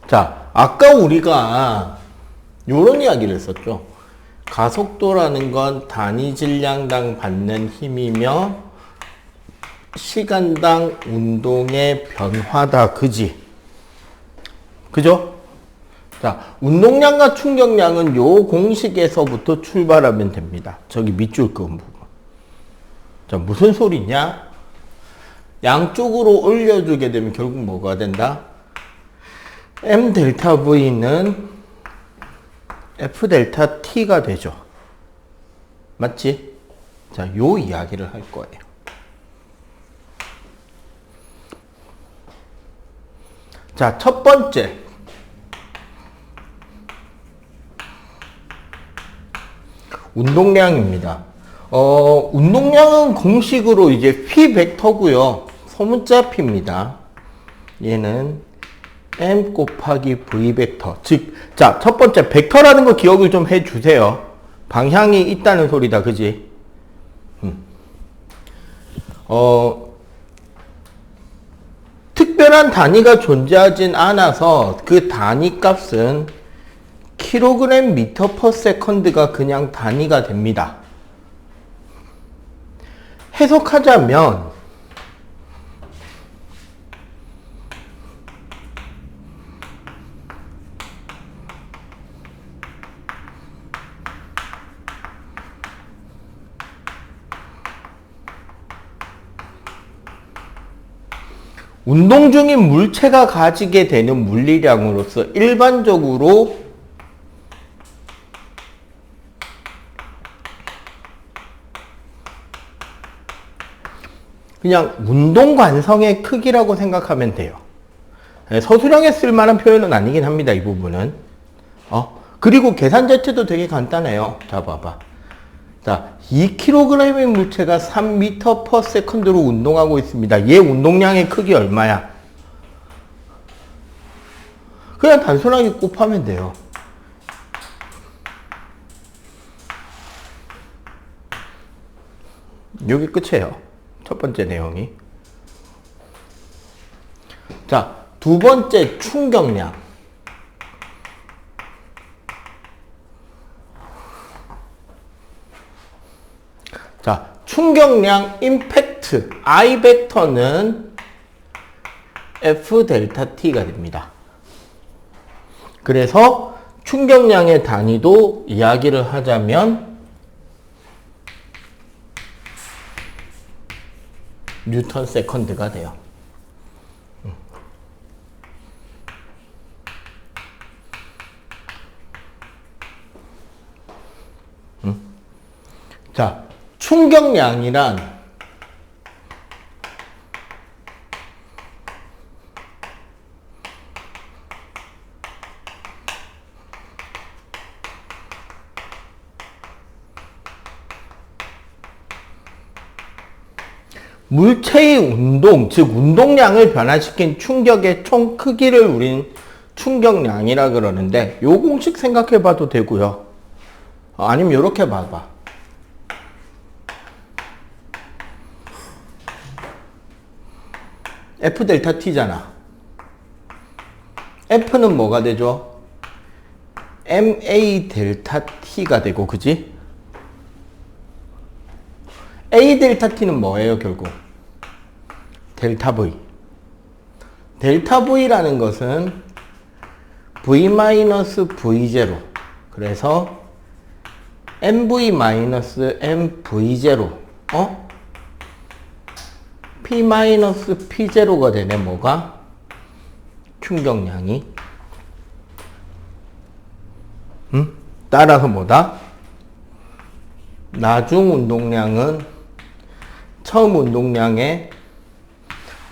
자, 아까 우리가 요런 이야기를 했었죠. 가속도라는 건 단위 질량당 받는 힘이며 시간당 운동의 변화다. 그지? 그죠? 자, 운동량과 충격량은 요 공식에서부터 출발하면 됩니다. 저기 밑줄 그은 부분. 자, 무슨 소리냐? 양쪽으로 올려주게 되면 결국 뭐가 된다? M 델타 V는 F 델타 T가 되죠. 맞지? 자, 요 이야기를 할 거예요. 자, 첫 번째. 운동량입니다. 운동량은 공식으로 이제 P 벡터고요. 소문자 P입니다. 얘는 M 곱하기 V 벡터. 즉, 자, 첫 번째 벡터라는 거 기억을 좀 해주세요. 방향이 있다는 소리다. 그지? 특별한 단위가 존재하진 않아서 그 단위 값은 킬로그램 미터 퍼 세컨드가 그냥 단위가 됩니다. 해석하자면 운동 중인 물체가 가지게 되는 물리량으로서 일반적으로 그냥 운동 관성의 크기라고 생각하면 돼요. 서술형에 쓸만한 표현은 아니긴 합니다. 이 부분은. 그리고 계산 자체도 되게 간단해요. 자, 봐봐. 자, 2kg의 물체가 3m per second로 운동하고 있습니다. 얘 운동량의 크기 얼마야? 그냥 단순하게 곱하면 돼요. 여기 끝이에요. 첫 번째 내용이. 자, 두 번째 충격량. 자, 충격량 임팩트 I 벡터는 F 델타 T가 됩니다. 그래서 충격량의 단위도 이야기를 하자면 뉴턴 세컨드가 돼요. 자, 충격량이란 물체의 운동, 즉 운동량을 변화시킨 충격의 총 크기를 우린 충격량이라 그러는데 요 공식 생각해 봐도 되고요. 아니면 요렇게 봐봐. F 델타 T잖아. F는 뭐가 되죠? MA 델타 T가 되고, 그지? A 델타 T는 뭐예요, 결국? 델타 V. 델타 V라는 것은 V-V0. 그래서 MV-MV0. P-P0가 되네, 뭐가? 충격량이. 따라서 뭐다? 나중 운동량은 처음 운동량의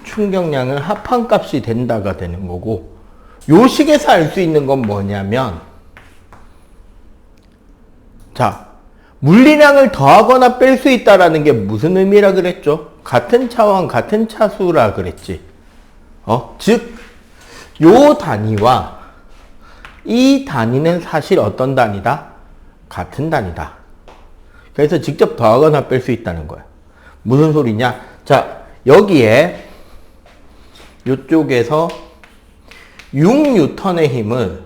충격량을 합한값이 된다가 되는 거고, 요 식에서 알 수 있는 건 뭐냐면, 자, 물리량을 더하거나 뺄 수 있다라는 게 무슨 의미라 그랬죠? 같은 차원, 같은 차수라 그랬지. 즉, 요 단위와 이 단위는 사실 어떤 단위다? 같은 단위다. 그래서 직접 더하거나 뺄 수 있다는 거야. 무슨 소리냐? 자, 여기에 요쪽에서 6N의 힘을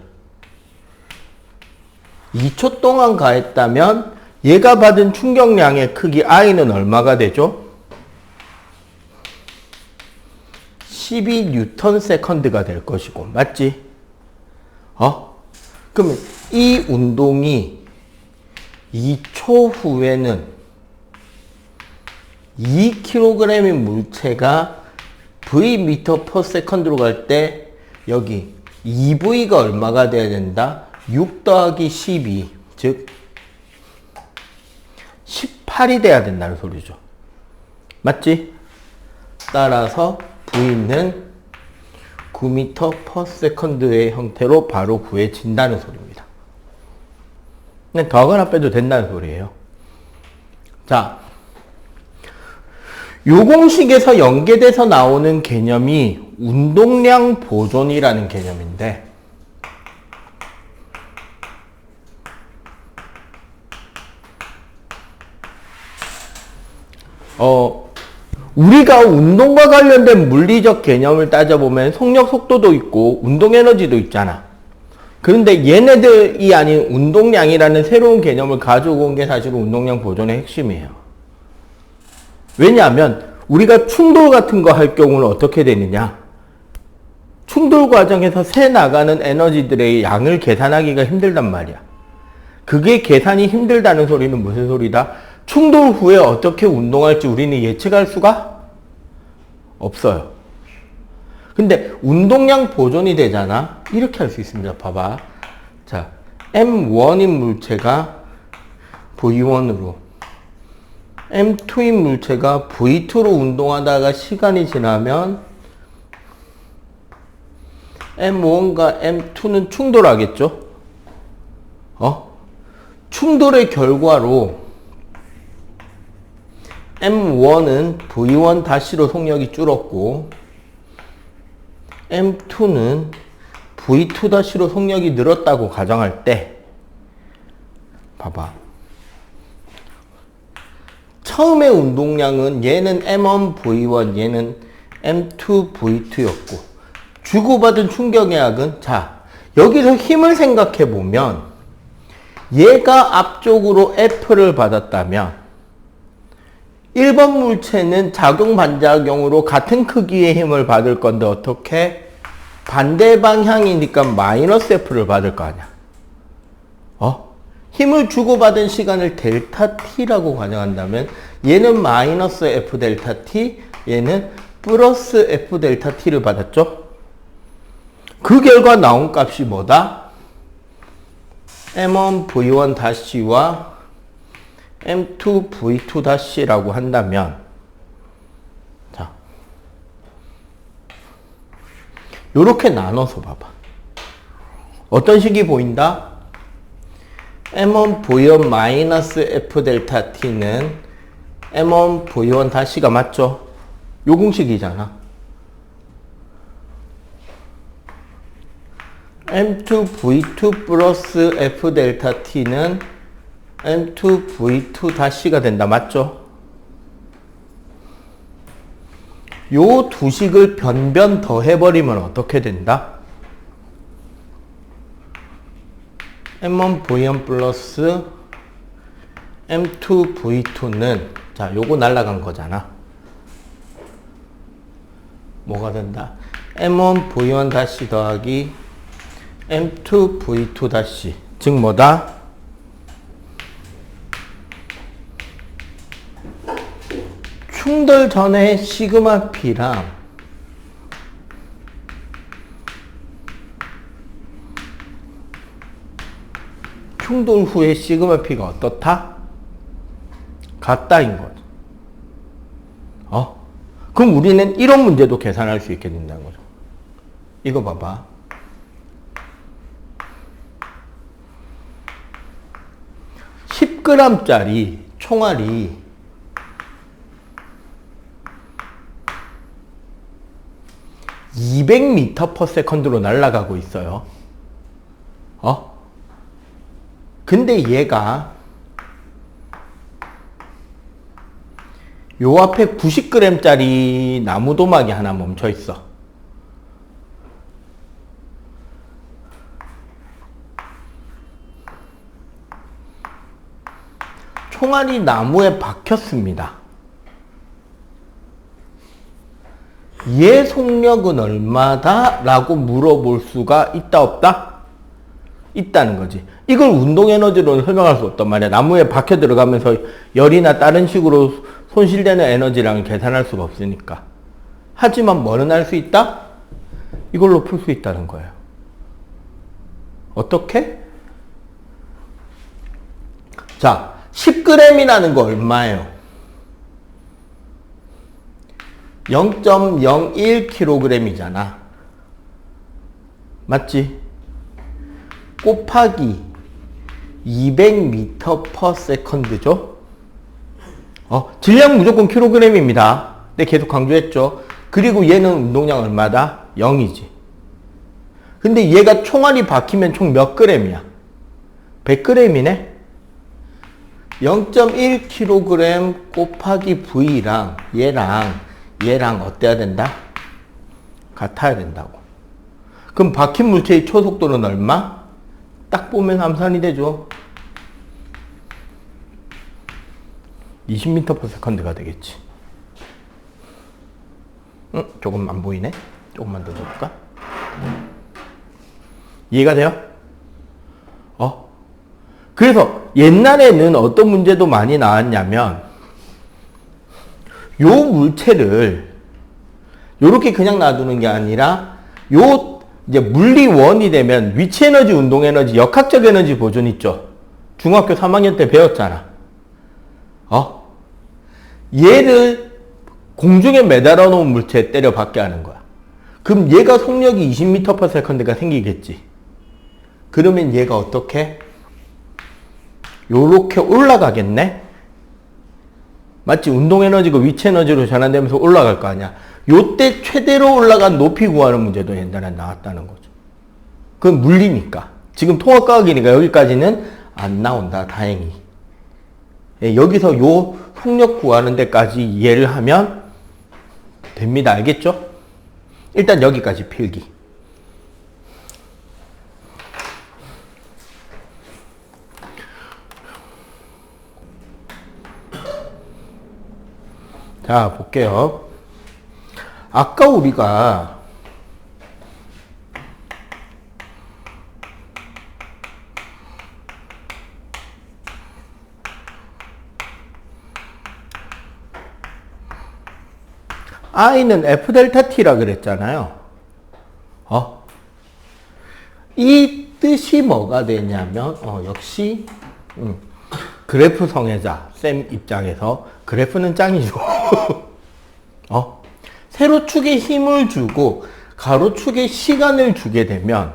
2초 동안 가했다면 얘가 받은 충격량의 크기 I는 얼마가 되죠? 12N가 될 것이고, 맞지? 그러면 이 운동이 2초 후에는 2kg의 물체가 V m/s로 갈 때 여기 2V가 얼마가 돼야 된다? 6 더하기 12, 즉 18이 돼야 된다는 소리죠. 맞지? 따라서 V는 9m/s의 형태로 바로 구해진다는 소리입니다. 그냥 더하거나 빼도 된다는 소리예요. 자, 요 공식에서 연계돼서 나오는 개념이 운동량 보존이라는 개념인데, 우리가 운동과 관련된 물리적 개념을 따져보면 속력 속도도 있고 운동 에너지도 있잖아. 그런데 얘네들이 아닌 운동량이라는 새로운 개념을 가지고 온 게 사실 운동량 보존의 핵심이에요. 왜냐하면 우리가 충돌 같은 거 할 경우는 어떻게 되느냐? 충돌 과정에서 새 나가는 에너지들의 양을 계산하기가 힘들단 말이야. 그게 계산이 힘들다는 소리는 무슨 소리다? 충돌 후에 어떻게 운동할지 우리는 예측할 수가 없어요. 근데 운동량 보존이 되잖아? 이렇게 할 수 있습니다. 봐봐. 자, M1인 물체가 V1으로, M2인 물체가 V2로 운동하다가 시간이 지나면 M1과 M2는 충돌하겠죠? 충돌의 결과로 M1은 V1-로 속력이 줄었고 M2는 V2-로 속력이 늘었다고 가정할 때, 봐봐. 처음의 운동량은 얘는 M1 V1, 얘는 M2 V2였고 주고받은 충격의 자, 여기서 힘을 생각해 보면 얘가 앞쪽으로 F를 받았다면 1번 물체는 작용 반작용으로 같은 크기의 힘을 받을 건데 어떻게? 반대 방향이니까 마이너스 F를 받을 거 아니야. 힘을 주고받은 시간을 델타 T라고 가정한다면 얘는 마이너스 F 델타 T, 얘는 플러스 F 델타 T를 받았죠? 그 결과 나온 값이 뭐다? M1 V1-와 M2 V2-라고 한다면, 자, 요렇게 나눠서 봐봐. 어떤 식이 보인다? M1 V1 마이너스 F 델타 T는 M1 V1-가 맞죠? 요 공식이잖아. M2 V2 플러스 F 델타 T는 M2 V2-가 된다. 맞죠? 요 두 식을 변변 더해버리면 어떻게 된다? M1 V1 플러스 M2 V2는, 자, 요거 날라간 거잖아. 뭐가 된다? M1 V1- 더하기 M2 V2-, 즉 뭐다? 충돌 전에 시그마 P랑 충돌 후에 시그마 P가 어떻다? 같다인 거죠. 그럼 우리는 이런 문제도 계산할 수 있게 된다는 거죠. 이거 봐봐. (10g짜리) 총알이 200m/s로 날아가고 있어요. 근데 얘가 요 앞에 90g짜리 나무도막이 하나 멈춰 있어. 총알이 나무에 박혔습니다. 얘 속력은 얼마다? 라고 물어볼 수가 있다 없다? 있다는 거지. 이걸 운동에너지로는 설명할 수 없단 말이야. 나무에 박혀 들어가면서 열이나 다른 식으로 손실되는 에너지랑은 계산할 수가 없으니까. 하지만 뭐는 알 수 있다? 이걸로 풀 수 있다는 거예요. 어떻게? 자, 10g이라는 거 얼마예요? 0.01kg이잖아. 맞지? 곱하기 200m/s죠. 질량 무조건 kg입니다. 네, 계속 강조했죠. 그리고 얘는 운동량 얼마다? 0이지. 근데 얘가 총알이 박히면 총 몇 g이야? 100g이네? 0.1kg 곱하기 V랑 얘랑 어때야 된다? 같아야 된다고. 그럼 박힌 물체의 초속도는 얼마? 딱 보면 암산이 되죠. 20m/s가 되겠지. 조금 안 보이네? 조금만 더 넣어볼까? 이해가 돼요? 그래서 옛날에는 어떤 문제도 많이 나왔냐면 요 물체를 요렇게 그냥 놔두는 게 아니라 요 이제 물리원이 되면 위치에너지, 운동에너지, 역학적 에너지 보존 있죠. 중학교 3학년 때 배웠잖아. 얘를 공중에 매달아 놓은 물체에 때려 박게 하는 거야. 그럼 얘가 속력이 20m/s가 생기겠지. 그러면 얘가 어떻게? 요렇게 올라가겠네? 맞지? 운동에너지가 위치에너지로 전환되면서 올라갈 거 아니야. 요때 최대로 올라간 높이 구하는 문제도 옛날에 나왔다는 거죠. 그건 물리니까. 지금 통합과학이니까 여기까지는 안 나온다. 다행히. 여기서 요 속력 구하는 데까지 이해를 하면 됩니다. 알겠죠? 일단 여기까지 필기. 자, 볼게요. 아까 우리가 I는 F 델타 T라 그랬잖아요. 이 뜻이 뭐가 되냐면, 역시, 그래프 성애자, 쌤 입장에서 그래프는 짱이죠. 세로축에 힘을 주고 가로축에 시간을 주게 되면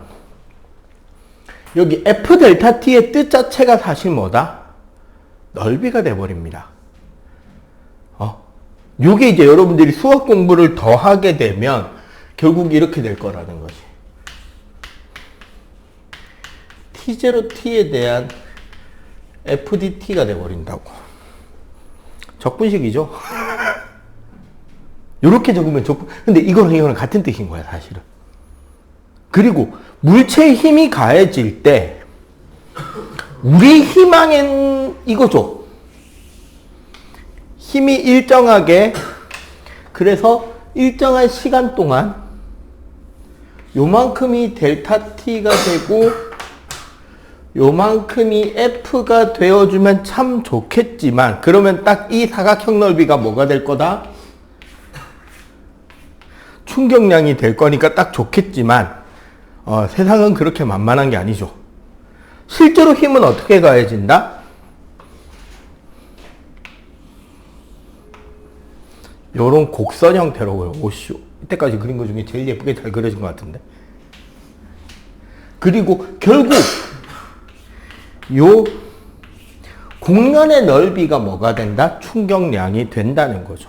여기 F 델타 T의 뜻 자체가 사실 뭐다? 넓이가 돼버립니다. 요게 이제 여러분들이 수학 공부를 더 하게 되면 결국 이렇게 될 거라는 거지. T0T에 대한 FDT가 돼버린다고. 적분식이죠. 요렇게 적으면 적분. 근데 이거는 같은 뜻인 거야, 사실은. 그리고 물체의 힘이 가해질 때 우리 희망엔 이거죠. 힘이 일정하게, 그래서 일정한 시간 동안 요만큼이 델타 T가 되고 요만큼이 F가 되어주면 참 좋겠지만, 그러면 딱 이 사각형 넓이가 뭐가 될 거다? 충격량이 될 거니까 딱 좋겠지만, 세상은 그렇게 만만한 게 아니죠. 실제로 힘은 어떻게 가해진다? 요런 곡선 형태로, 오쇼. 이때까지 그린 것 중에 제일 예쁘게 잘 그려진 것 같은데. 그리고 결국 요 공간의 넓이가 뭐가 된다? 충격량이 된다는 거죠.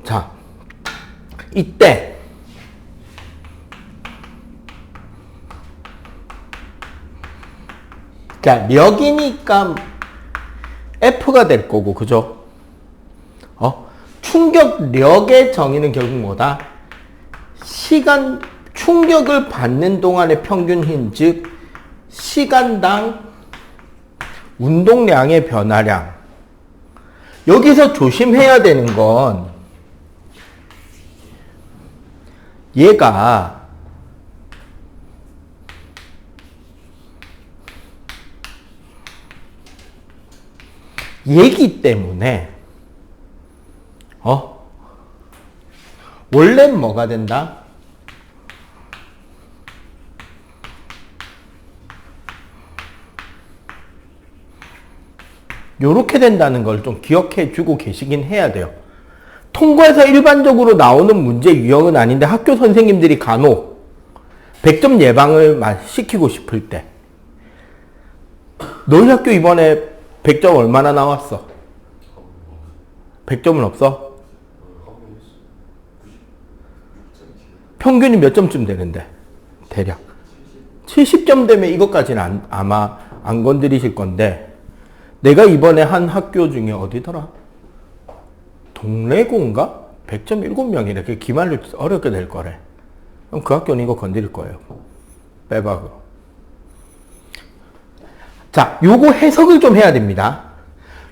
자, 이때 자, 력이니까 F가 될 거고, 그죠? 충격력의 정의는 결국 뭐다? 시간, 충격을 받는 동안의 평균 힘, 즉 시간당 운동량의 변화량. 여기서 조심해야 되는 건 얘가 얘기 때문에 원래는 뭐가 된다? 요렇게 된다는 걸 좀 기억해 주고 계시긴 해야 돼요. 통과에서 일반적으로 나오는 문제 유형은 아닌데 학교 선생님들이 간혹 100점 예방을 시키고 싶을 때 너희 학교 이번에 100점 얼마나 나왔어? 100점은 없어? 평균이 몇 점쯤 되는데? 대략 70점 되면 이것까지는 아마 안 건드리실 건데 내가 이번에 한 학교 중에 어디더라? 동래고인가? 100점 7명이래. 그 기말로 어렵게 될 거래. 그럼 그 학교는 이거 건드릴 거예요. 빼박으로. 자, 요거 해석을 좀 해야 됩니다.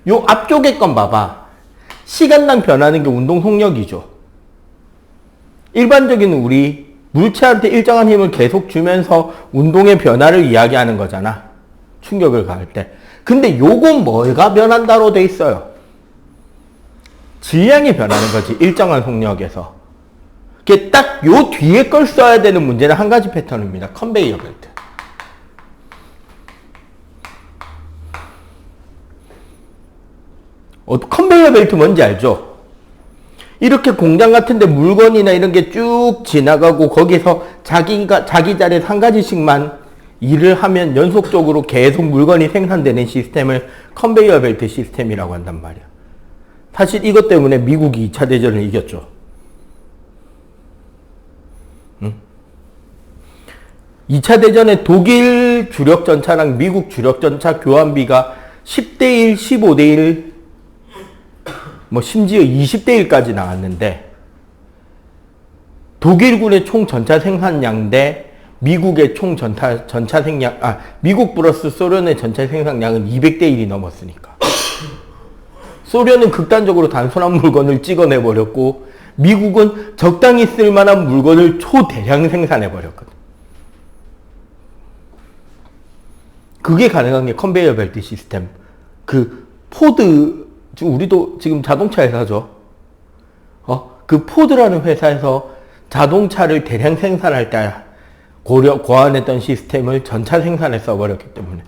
요 앞쪽에 건 봐봐. 시간당 변하는 게 운동 속력이죠. 일반적인 우리 물체한테 일정한 힘을 계속 주면서 운동의 변화를 이야기하는 거잖아. 충격을 가할 때. 근데 요건 뭐가 변한다로 돼 있어요? 질량이 변하는 거지. 일정한 속력에서. 그게 딱 요 뒤에 걸 써야 되는 문제는 한 가지 패턴입니다. 컨베이어 벨트. 컨베이어 벨트 뭔지 알죠? 이렇게 공장 같은데 물건이나 이런 게 쭉 지나가고 거기서 자기 자리에 한 가지씩만 일을 하면 연속적으로 계속 물건이 생산되는 시스템을 컨베이어 벨트 시스템이라고 한단 말이야. 사실 이것 때문에 미국이 2차 대전을 이겼죠. 응? 2차 대전에 독일 주력 전차랑 미국 주력 전차 교환비가 10대1, 15대1, 뭐 심지어 20대1까지 나왔는데 독일군의 총 전차 생산량 대 미국의 총 전차 생량, 미국 플러스 소련의 전차 생산량은 200대1이 넘었으니까. 소련은 극단적으로 단순한 물건을 찍어내버렸고, 미국은 적당히 쓸만한 물건을 초대량 생산해버렸거든. 그게 가능한 게 컨베이어 벨트 시스템. 그, 포드, 우리도 지금 자동차 회사죠. 그 포드라는 회사에서 자동차를 대량 생산할 때 고안했던 시스템을 전차 생산에 써버렸기 때문에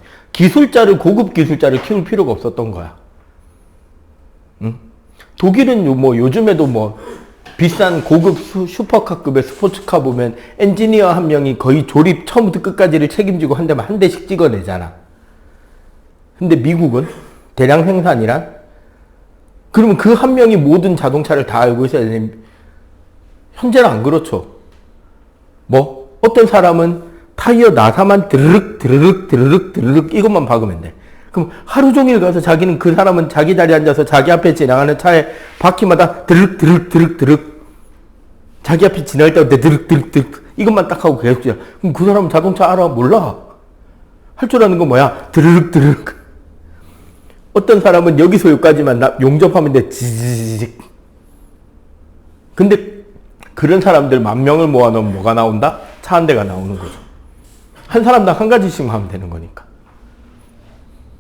고급 기술자를 키울 필요가 없었던 거야. 응? 독일은 요즘에도 비싼 고급 슈퍼카급의 스포츠카 보면 엔지니어 한 명이 거의 조립 처음부터 끝까지를 책임지고 한 대만 한 대씩 찍어내잖아. 근데 미국은 대량 생산이란? 그러면 그 한 명이 모든 자동차를 다 알고 있어야 되는, 현재는 안 그렇죠. 어떤 사람은 타이어 나사만 드르륵 이것만 박으면 돼. 그럼 하루 종일 가서 그 사람은 자기 자리에 앉아서 자기 앞에 지나가는 차에 바퀴마다 드륵 자기 앞에 지나갈 때마다 드륵 이것만 딱 하고 계속 지나. 그럼 그 사람은 자동차 알아? 몰라. 할 줄 아는 건 뭐야? 드륵. 어떤 사람은 여기서 여기까지만 용접하면 돼. 지지직. 근데 그런 사람들 10,000명을 모아놓으면 뭐가 나온다? 차 한 대가 나오는 거죠. 한 사람당 한 가지씩만 하면 되는 거니까.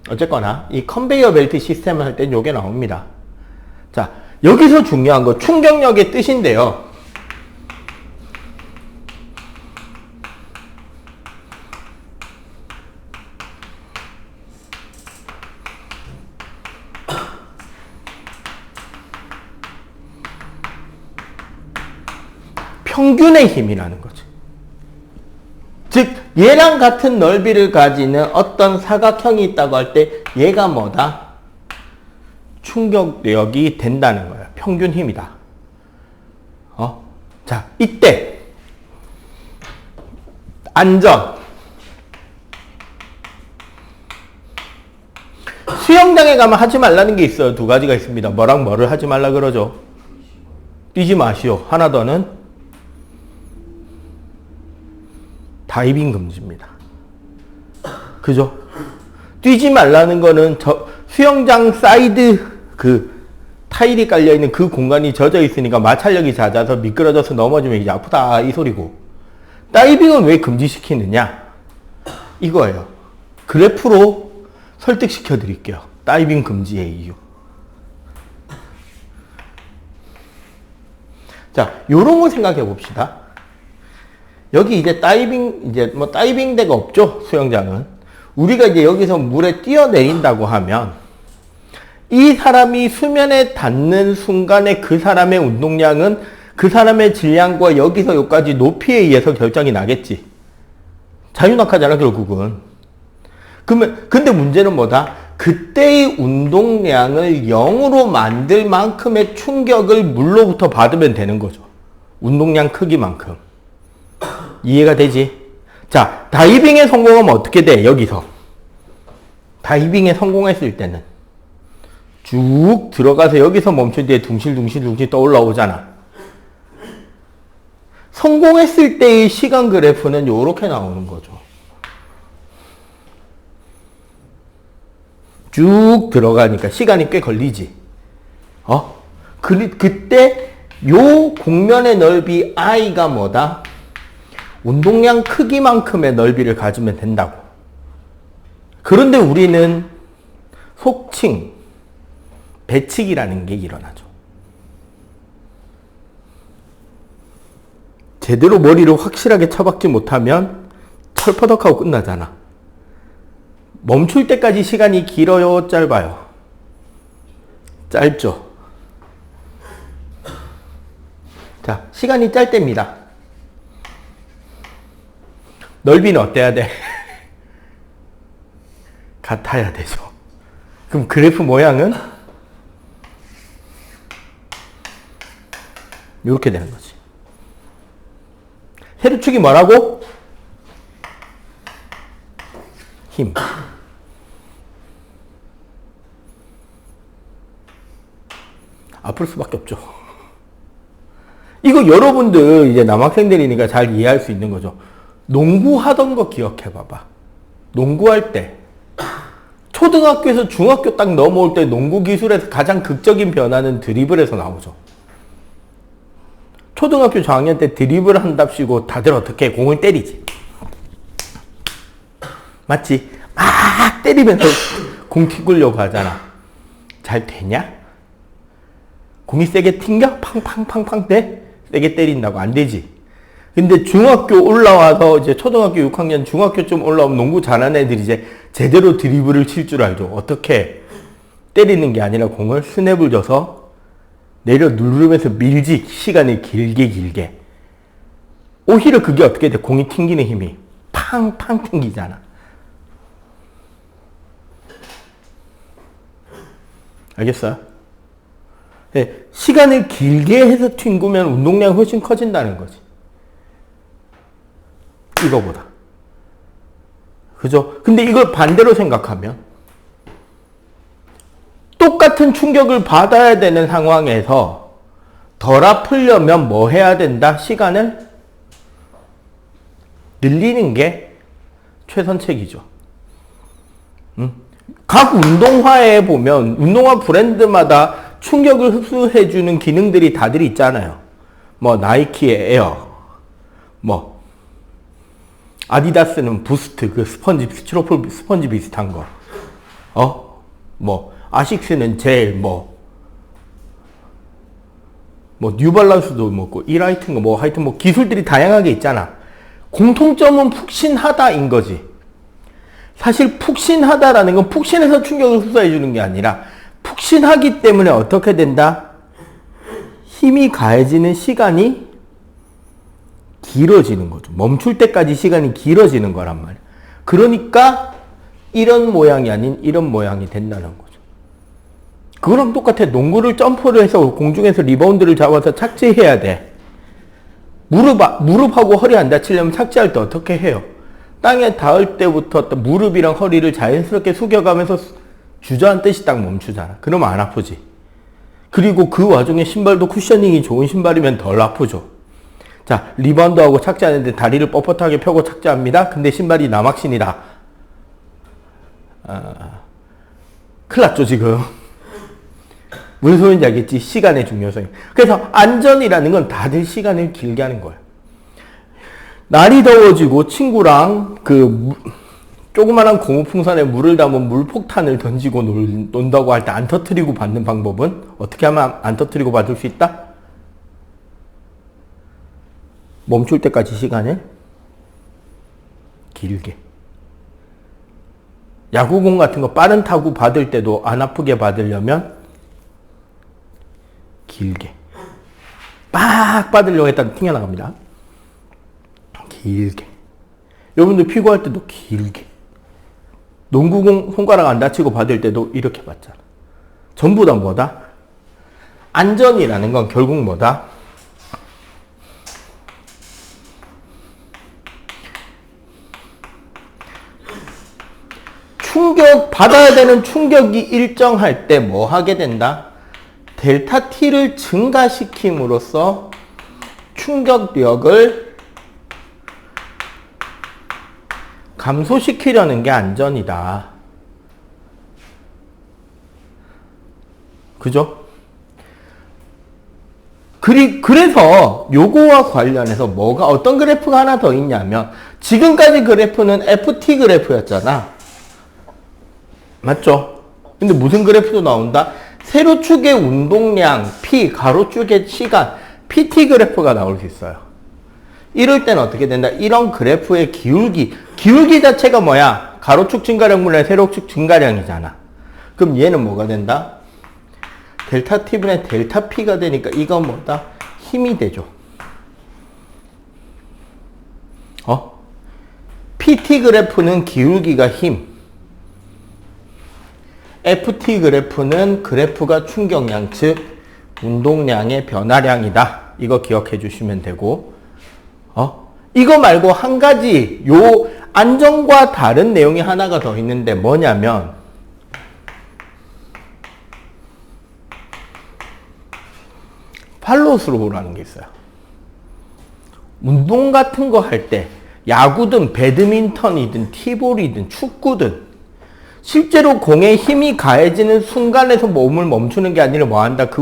어쨌거나 이 컨베이어 벨트 시스템을 할 땐 요게 나옵니다. 자, 여기서 중요한 거 충격력의 뜻인데요. 평균의 힘이라는 거죠. 즉 얘랑 같은 넓이를 가지는 어떤 사각형이 있다고 할 때 얘가 뭐다? 충격력이 된다는 거예요. 평균 힘이다. 자, 이때 안전. 수영장에 가면 하지 말라는 게 있어요. 두 가지가 있습니다. 뭐랑 뭐를 하지 말라 그러죠? 뛰지 마시오. 하나 더는 다이빙 금지입니다. 그죠? 뛰지 말라는 거는 저 수영장 사이드 그 타일이 깔려있는 그 공간이 젖어 있으니까 마찰력이 잦아서 미끄러져서 넘어지면 이제 아프다 이 소리고, 다이빙은 왜 금지시키느냐 이거예요. 그래프로 설득시켜 드릴게요. 다이빙 금지의 이유. 자, 요런 거 생각해 봅시다. 여기 이제 다이빙대가 없죠, 수영장은. 우리가 이제 여기서 물에 뛰어내린다고 하면 이 사람이 수면에 닿는 순간에 그 사람의 운동량은 그 사람의 질량과 여기서 여기까지 높이에 의해서 결정이 나겠지. 자유낙하잖아, 결국은. 그러면, 근데 문제는 뭐다? 그때의 운동량을 0으로 만들 만큼의 충격을 물로부터 받으면 되는 거죠. 운동량 크기만큼. 이해가 되지? 자, 다이빙에 성공하면 어떻게 돼? 여기서. 다이빙에 성공했을 때는 쭉 들어가서 여기서 멈춘 뒤에 둥실둥실 떠올라오잖아. 성공했을 때의 시간 그래프는 요렇게 나오는 거죠. 쭉 들어가니까 시간이 꽤 걸리지. 그때 요 공면의 넓이 I가 뭐다? 운동량 크기만큼의 넓이를 가지면 된다고. 그런데 우리는 속칭, 배치기라는 게 일어나죠. 제대로 머리를 확실하게 쳐박지 못하면 철퍼덕하고 끝나잖아. 멈출 때까지 시간이 길어요, 짧아요? 짧죠. 자, 시간이 짧답니다. 넓이는 어때야 돼? 같아야 되죠. 그럼 그래프 모양은 이렇게 되는 거지. 세로축이 뭐라고? 힘. 아플 수밖에 없죠. 이거 여러분들 이제 남학생들이니까 잘 이해할 수 있는 거죠. 농구 하던 거 기억해 봐봐. 농구할 때 초등학교에서 중학교 딱 넘어올 때 농구 기술에서 가장 극적인 변화는 드리블에서 나오죠. 초등학교 저학년 때 드리블 한답시고 다들 어떻게 공을 때리지. 맞지? 막 때리면서 공 튀기려고 하잖아. 잘 되냐? 공이 세게 튕겨? 팡팡팡팡 돼? 세게 때린다고 안 되지. 근데 중학교 올라와서 이제 초등학교 6학년 중학교쯤 올라오면 농구 잘하는 애들이 이제 제대로 드리블을 칠 줄 알죠. 어떻게 때리는 게 아니라 공을 스냅을 줘서 내려 누르면서 밀지. 시간이 길게. 오히려 그게 어떻게 돼? 공이 튕기는 힘이 팡팡 튕기잖아. 알겠어요? 네, 시간을 길게 해서 튕기면 운동량이 훨씬 커진다는 거지. 이거보다. 그죠? 근데 이걸 반대로 생각하면 똑같은 충격을 받아야 되는 상황에서 덜 아프려면 뭐 해야 된다? 시간을 늘리는 게 최선책이죠. 각 운동화에 보면 운동화 브랜드마다 충격을 흡수해주는 기능들이 다들 있잖아요. 뭐 나이키의 에어, 뭐 아디다스는 부스트, 그 스펀지, 스티로폴 스펀지 비슷한 거. 뭐 아식스는 젤, 뭐 뉴발란스도 먹고 이라이트인가 뭐 하여튼 뭐 기술들이 다양하게 있잖아. 공통점은 푹신하다인 거지. 사실 푹신하다라는 건 푹신해서 충격을 흡수해 주는 게 아니라 푹신하기 때문에 어떻게 된다? 힘이 가해지는 시간이 길어지는 거죠. 멈출 때까지 시간이 길어지는 거란 말이야. 그러니까 이런 모양이 아닌 이런 모양이 된다는 거죠. 그거랑 똑같아. 농구를 점프를 해서 공중에서 리바운드를 잡아서 착지해야 돼. 무릎하고 허리 안 다치려면 착지할 때 어떻게 해요? 땅에 닿을 때부터 무릎이랑 허리를 자연스럽게 숙여가면서 주저앉듯이 딱 멈추잖아. 그러면 안 아프지. 그리고 그 와중에 신발도 쿠셔닝이 좋은 신발이면 덜 아프죠. 자, 리바운드하고 착지하는데 다리를 뻣뻣하게 펴고 착지합니다. 근데 신발이 남학신이다. 큰일 났죠, 지금. 무슨 소리인지 알겠지? 시간의 중요성이. 그래서 안전이라는 건 다들 시간을 길게 하는 거예요. 날이 더워지고 친구랑 조그만한 고무풍선에 물을 담은 물폭탄을 던지고 논다고 할 때 안 터뜨리고 받는 방법은 어떻게 하면 안 터뜨리고 받을 수 있다? 멈출 때까지 시간을 길게. 야구공 같은 거 빠른 타구 받을 때도 안 아프게 받으려면 길게. 빡 받으려고 했다가 튕겨나갑니다. 길게. 여러분들 피구할 때도 길게. 농구공 손가락 안 다치고 받을 때도 이렇게 받잖아. 전부 다 뭐다? 안전이라는 건 결국 뭐다? 충격, 받아야 되는 충격이 일정할 때 뭐 하게 된다? 델타 T를 증가시킴으로써 충격력을 감소시키려는 게 안전이다. 그죠? 그래서 요거와 관련해서 뭐가 어떤 그래프가 하나 더 있냐면 지금까지 그래프는 FT 그래프였잖아. 맞죠? 근데 무슨 그래프도 나온다? 세로축의 운동량 P, 가로축의 시간 PT 그래프가 나올 수 있어요. 이럴 때는 어떻게 된다? 이런 그래프의 기울기 자체가 뭐야? 가로축 증가량분의 세로축 증가량이잖아. 그럼 얘는 뭐가 된다? 델타 T분의 델타 P가 되니까 이건 뭐다? 힘이 되죠. PT 그래프는 기울기가 힘. FT 그래프는 그래프가 충격량, 즉 운동량의 변화량이다. 이거 기억해 주시면 되고, 이거 말고 한 가지 요 안전과 다른 내용이 하나가 더 있는데 뭐냐면 팔로스로우라는 게 있어요. 운동 같은 거 할 때 야구든 배드민턴이든 티볼이든 축구든 실제로 공에 힘이 가해지는 순간에서 몸을 멈추는 게 아니라 뭐 한다? 그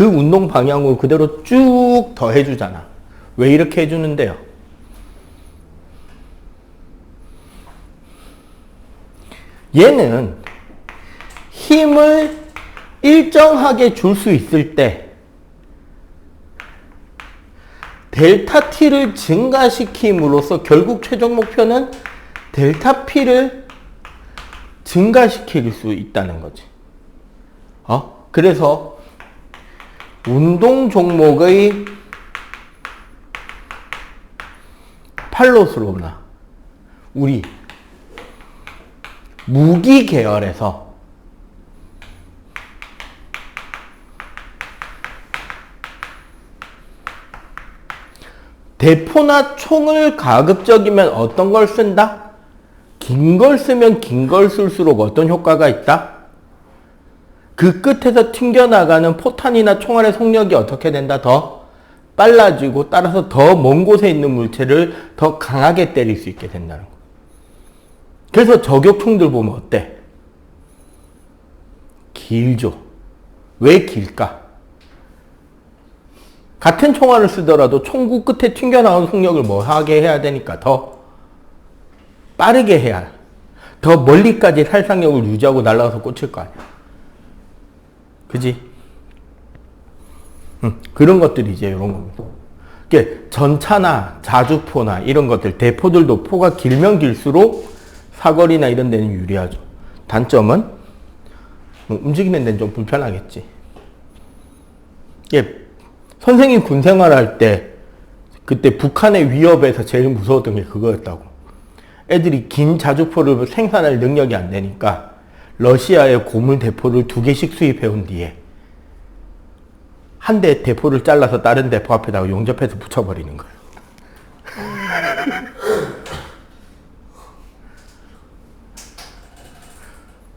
운동 방향으로 그대로 쭉 더 해주잖아. 왜 이렇게 해주는데요? 얘는 힘을 일정하게 줄 수 있을 때 델타 T를 증가시킴으로써 결국 최종 목표는 델타 P를 증가시킬 수 있다는 거지. 그래서 운동 종목의 팔로스로우나 우리 무기 계열에서 대포나 총을 가급적이면 어떤 걸 쓴다? 긴 걸 쓰면 긴 걸 쓸수록 어떤 효과가 있다? 그 끝에서 튕겨나가는 포탄이나 총알의 속력이 어떻게 된다? 더 빨라지고 따라서 더 먼 곳에 있는 물체를 더 강하게 때릴 수 있게 된다는 거. 그래서 저격총들 보면 어때? 길죠. 왜 길까? 같은 총알을 쓰더라도 총구 끝에 튕겨나온 속력을 뭐 하게 해야 되니까 더 빠르게 해야, 더 멀리까지 살상력을 유지하고 날아가서 꽂힐 거 아니야. 그지? 그런 것들이 이제 이런 겁니다. 전차나 자주포나 이런 것들, 대포들도 포가 길면 길수록 사거리나 이런 데는 유리하죠. 단점은 움직이는 데는 좀 불편하겠지. 선생님 군 생활할 때 그때 북한의 위협에서 제일 무서웠던 게 그거였다고. 애들이 긴 자주포를 생산할 능력이 안 되니까 러시아의 고물 대포를 2개씩 수입해온 뒤에 한 대 대포를 잘라서 다른 대포 앞에다가 용접해서 붙여버리는 거예요.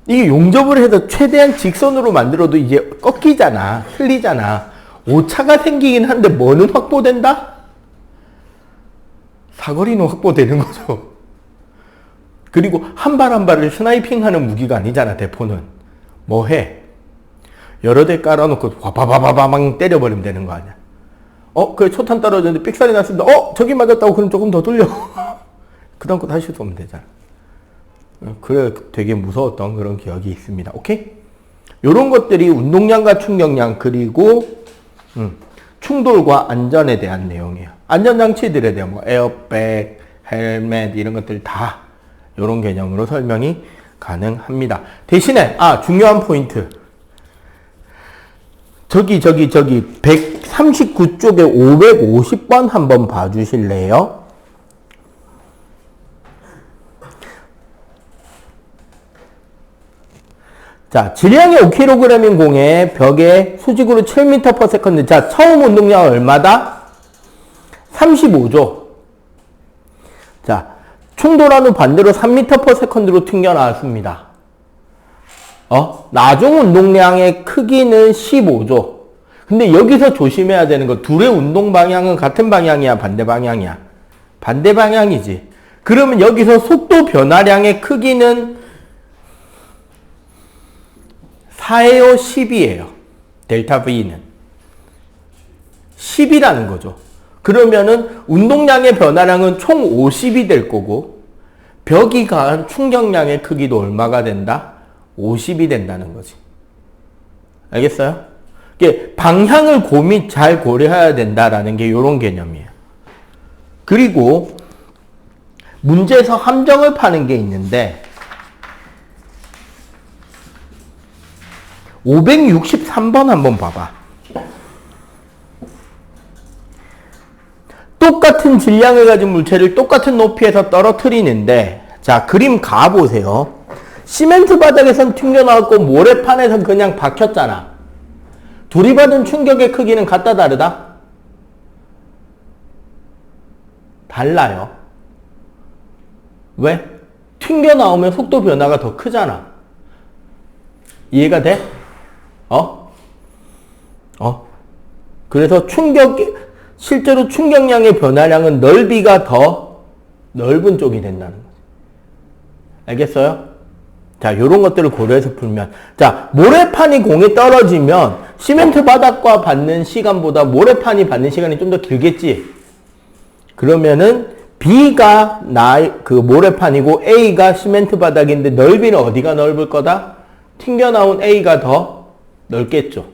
이게 용접을 해서 최대한 직선으로 만들어도 이제 꺾이잖아. 틀리잖아. 오차가 생기긴 한데 뭐는 확보된다? 사거리는 확보되는 거죠. 그리고 한 발 한 발을 스나이핑하는 무기가 아니잖아, 대포는. 뭐 해? 여러 대 깔아놓고 와바바바바방 때려버리면 되는 거 아니야. 그래 초탄 떨어졌는데 삑사리 났습니다. 저기 맞았다고 그럼 조금 더 돌려. 그 다음 거 다시 쏘면 되잖아. 그래 되게 무서웠던 그런 기억이 있습니다. 오케이? 요런 것들이 운동량과 충격량 그리고 충돌과 안전에 대한 내용이에요. 안전장치들에 대한 뭐 에어백, 헬멧 이런 것들 다 요런 개념으로 설명이 가능합니다. 대신에 중요한 포인트. 저기 139쪽에 550번 한번 봐주실래요? 자, 질량이 5kg인 공에 벽에 수직으로 7m/s. 자, 처음 운동량은 얼마다? 35조. 자, 충돌한 후 반대로 3m/s로 튕겨 나왔습니다. 나중 운동량의 크기는 15조. 근데 여기서 조심해야 되는 거, 둘의 운동 방향은 같은 방향이야, 반대 방향이야? 반대 방향이지. 그러면 여기서 속도 변화량의 크기는 4예요, 10이에요. 델타 V는. 10이라는 거죠. 그러면은 운동량의 변화량은 총 50이 될 거고, 벽이 가한 충격량의 크기도 얼마가 된다? 50이 된다는 거지. 알겠어요? 이게 방향을 잘 고려해야 된다라는 게 이런 개념이에요. 그리고 문제에서 함정을 파는 게 있는데 563번 한번 봐봐. 똑같은 질량을 가진 물체를 똑같은 높이에서 떨어뜨리는데, 자, 그림 가보세요. 시멘트 바닥에선 튕겨나왔고 모래판에선 그냥 박혔잖아. 둘이 받은 충격의 크기는 같다 다르다? 달라요. 왜? 튕겨나오면 속도 변화가 더 크잖아. 이해가 돼? 그래서 실제로 충격량의 변화량은 넓이가 더 넓은 쪽이 된다는 거지. 알겠어요? 자, 요런 것들을 고려해서 풀면, 자, 모래판이 공에 떨어지면 시멘트 바닥과 받는 시간보다 모래판이 받는 시간이 좀 더 길겠지? 그러면은 B가 그 모래판이고 A가 시멘트 바닥인데 넓이는 어디가 넓을 거다? 튕겨나온 A가 더 넓겠죠.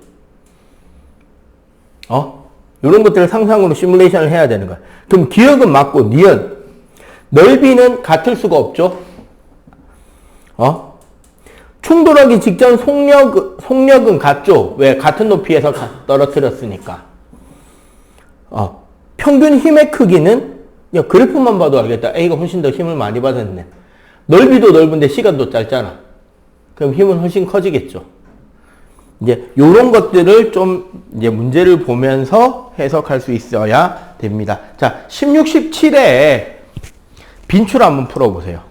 요런 것들을 상상으로 시뮬레이션을 해야 되는 거야. 그럼 기억은 맞고 니은 넓이는 같을 수가 없죠. 충돌하기 직전 속력은 같죠. 왜? 같은 높이에서 떨어뜨렸으니까. 평균 힘의 크기는, 야, 그래프만 봐도 알겠다. A가 훨씬 더 힘을 많이 받았네. 넓이도 넓은데 시간도 짧잖아. 그럼 힘은 훨씬 커지겠죠. 이제 요런 것들을 좀 이제 문제를 보면서 해석할 수 있어야 됩니다. 자, 16, 17에 빈출 한번 풀어보세요.